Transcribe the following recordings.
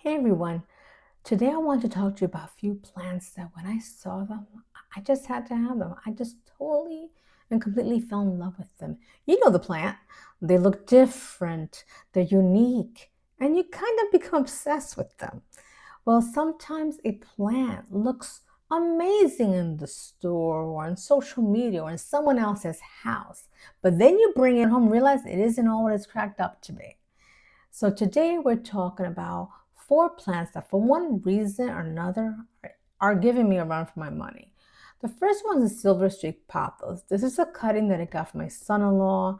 Hey everyone, today I want to talk to you about a few plants that when I saw them, I just had to have them. I just totally and completely fell in love with them. You know the plant. They look different, they're unique, and you kind of become obsessed with them. Well, sometimes a plant looks amazing in the store or on social media or in someone else's house, but then you bring it home and realize it isn't all what it's cracked up to be. So today we're talking about four plants that for one reason or another are giving me a run for my money. The first one is Silver Streak Pothos. This is a cutting that I got from my son-in-law.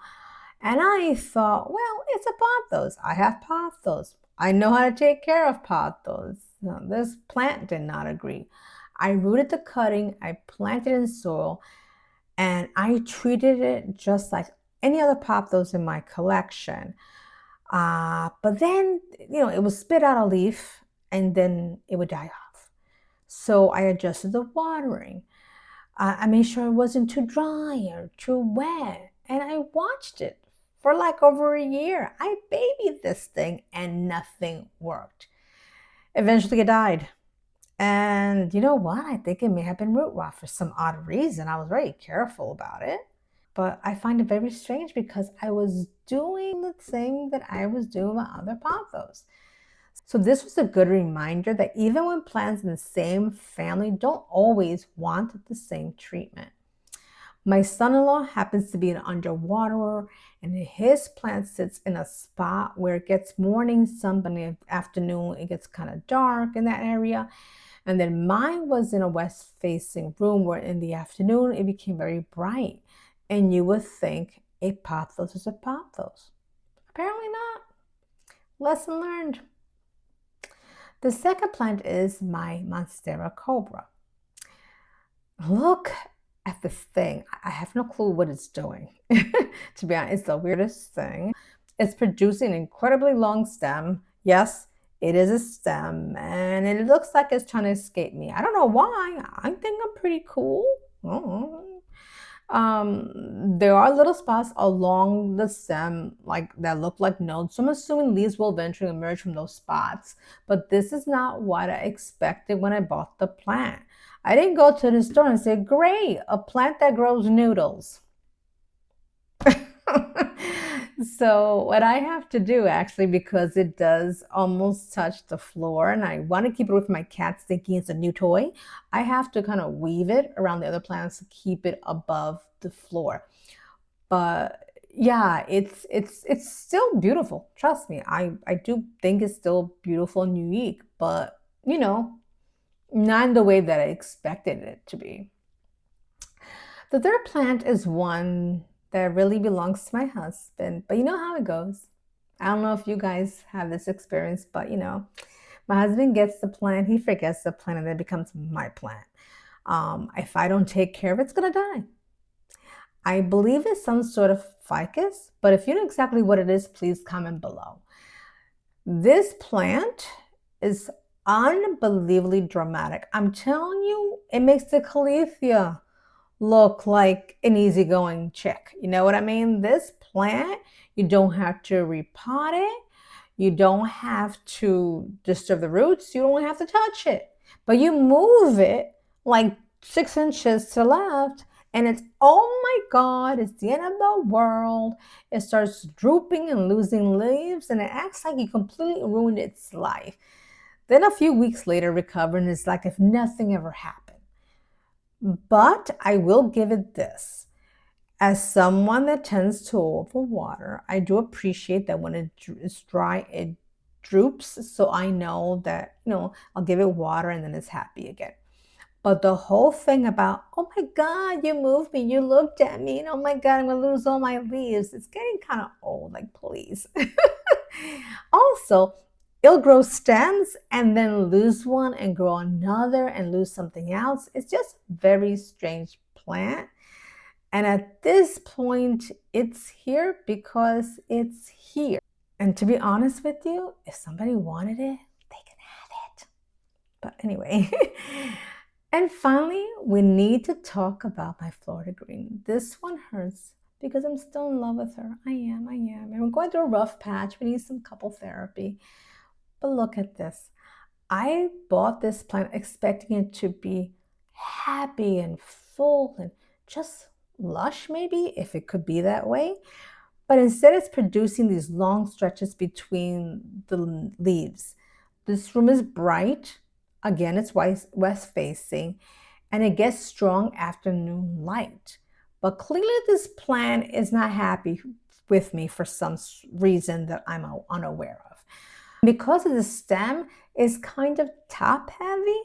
And I thought, well, it's a pothos. I have pothos. I know how to take care of pothos. No, this plant did not agree. I rooted the cutting, I planted it in soil, and I treated it just like any other pothos in my collection. But then, it would spit out a leaf and then it would die off. So I adjusted the watering. I made sure it wasn't too dry or too wet. And I watched it for like over a year. I babied this thing and nothing worked. Eventually it died. And you know what? I think it may have been root rot for some odd reason. I was very careful about it. But I find it very strange because I was doing the thing that I was doing with other pothos. So this was a good reminder that even when plants in the same family don't always want the same treatment. My son-in-law happens to be an underwaterer, and his plant sits in a spot where it gets morning sun, but in the afternoon it gets kind of dark in that area. And then mine was in a west-facing room where in the afternoon it became very bright. And you would think a pothos is a pothos. Apparently not. Lesson learned. The second plant is my Monstera Cobra. Look at this thing. I have no clue what it's doing. To be honest, it's the weirdest thing. It's producing an incredibly long stem. Yes, it is a stem, and it looks like it's trying to escape me. I don't know why. I think I'm pretty cool. Oh. There are little spots along the stem like that look like nodes. So I'm assuming leaves will eventually emerge from those spots. But this is not what I expected when I bought the plant. I didn't go to the store and say, great, a plant that grows noodles. So what I have to do actually, because it does almost touch the floor and I want to keep it away from my cats thinking it's a new toy, I have to kind of weave it around the other plants to keep it above the floor. But yeah, it's still beautiful. Trust me. I do think it's still beautiful and unique, but not in the way that I expected it to be. The third plant is one that really belongs to my husband, but you know how it goes. I don't know if you guys have this experience, but my husband gets the plant, he forgets the plant, and then it becomes my plant. If I don't take care of it, it's gonna die. I believe it's some sort of ficus, but if you know exactly what it is, please comment below. This plant is unbelievably dramatic. I'm telling you, it makes the calathea look like an easygoing chick. You know what I mean? This plant, you don't have to repot it. You don't have to disturb the roots. You don't have to touch it. But you move it like 6 inches to the left and it's, oh my God, it's the end of the world. It starts drooping and losing leaves and it acts like you completely ruined its life. Then a few weeks later, recover and it's like if nothing ever happened. But I will give it this. As someone that tends to overwater, I do appreciate that when it is dry, it droops. So I know that, I'll give it water and then it's happy again. But the whole thing about, oh my God, you moved me, you looked at me, and oh my God, I'm gonna lose all my leaves. It's getting kind of old, like please. Also, it'll grow stems and then lose one and grow another and lose something else. It's just very strange plant. And at this point, it's here because it's here. And to be honest with you, if somebody wanted it, they can have it. But anyway, and finally, we need to talk about my Florida Green. This one hurts because I'm still in love with her. I am. And we're going through a rough patch. We need some couple therapy. But look at this. I bought this plant expecting it to be happy and full and just lush, maybe, if it could be that way. But instead, it's producing these long stretches between the leaves. This room is bright. Again, it's west facing, and it gets strong afternoon light. But clearly, this plant is not happy with me for some reason that I'm unaware of. Because of the stem is kind of top heavy,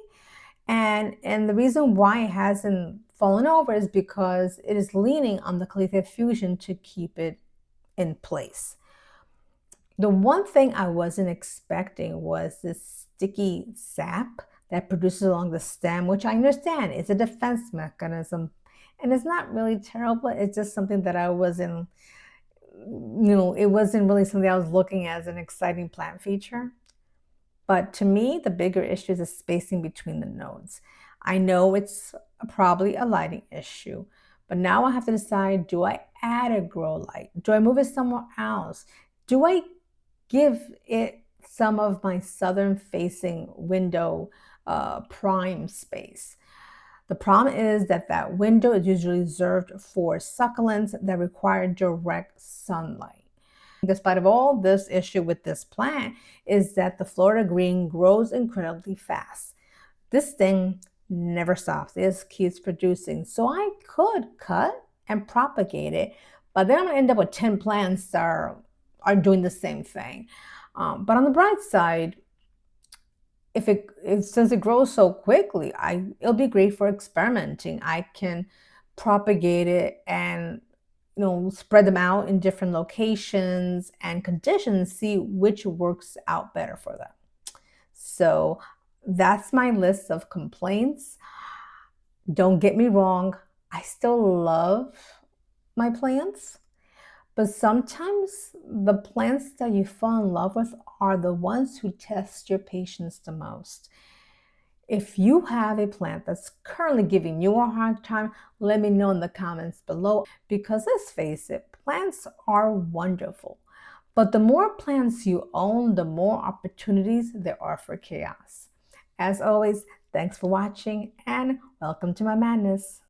and the reason why it hasn't fallen over is because it is leaning on the cleated fusion to keep it in place. The one thing I wasn't expecting was this sticky sap that produces along the stem, which I understand is a defense mechanism. And it's not really terrible. It's just something that I wasn't, it wasn't really something I was looking at as an exciting plant feature. But to me, the bigger issue is the spacing between the nodes. I know it's probably a lighting issue, but now I have to decide, do I add a grow light? Do I move it somewhere else? Do I give it some of my southern facing window prime space? The problem is that that window is usually reserved for succulents that require direct sunlight. Despite of all this issue with this plant is that the Florida Green grows incredibly fast. This thing never stops. It keeps producing. So I could cut and propagate it, but then I'm gonna end up with 10 plants that are doing the same thing. But on the bright side, since it grows so quickly, it'll be great for experimenting. I can propagate it and spread them out in different locations and conditions, see which works out better for them. So that's my list of complaints. Don't get me wrong, I still love my plants, but sometimes the plants that you fall in love with are the ones who test your patience the most. If you have a plant that's currently giving you a hard time, let me know in the comments below, because let's face it, plants are wonderful. But the more plants you own, the more opportunities there are for chaos. As always, thanks for watching and welcome to my madness.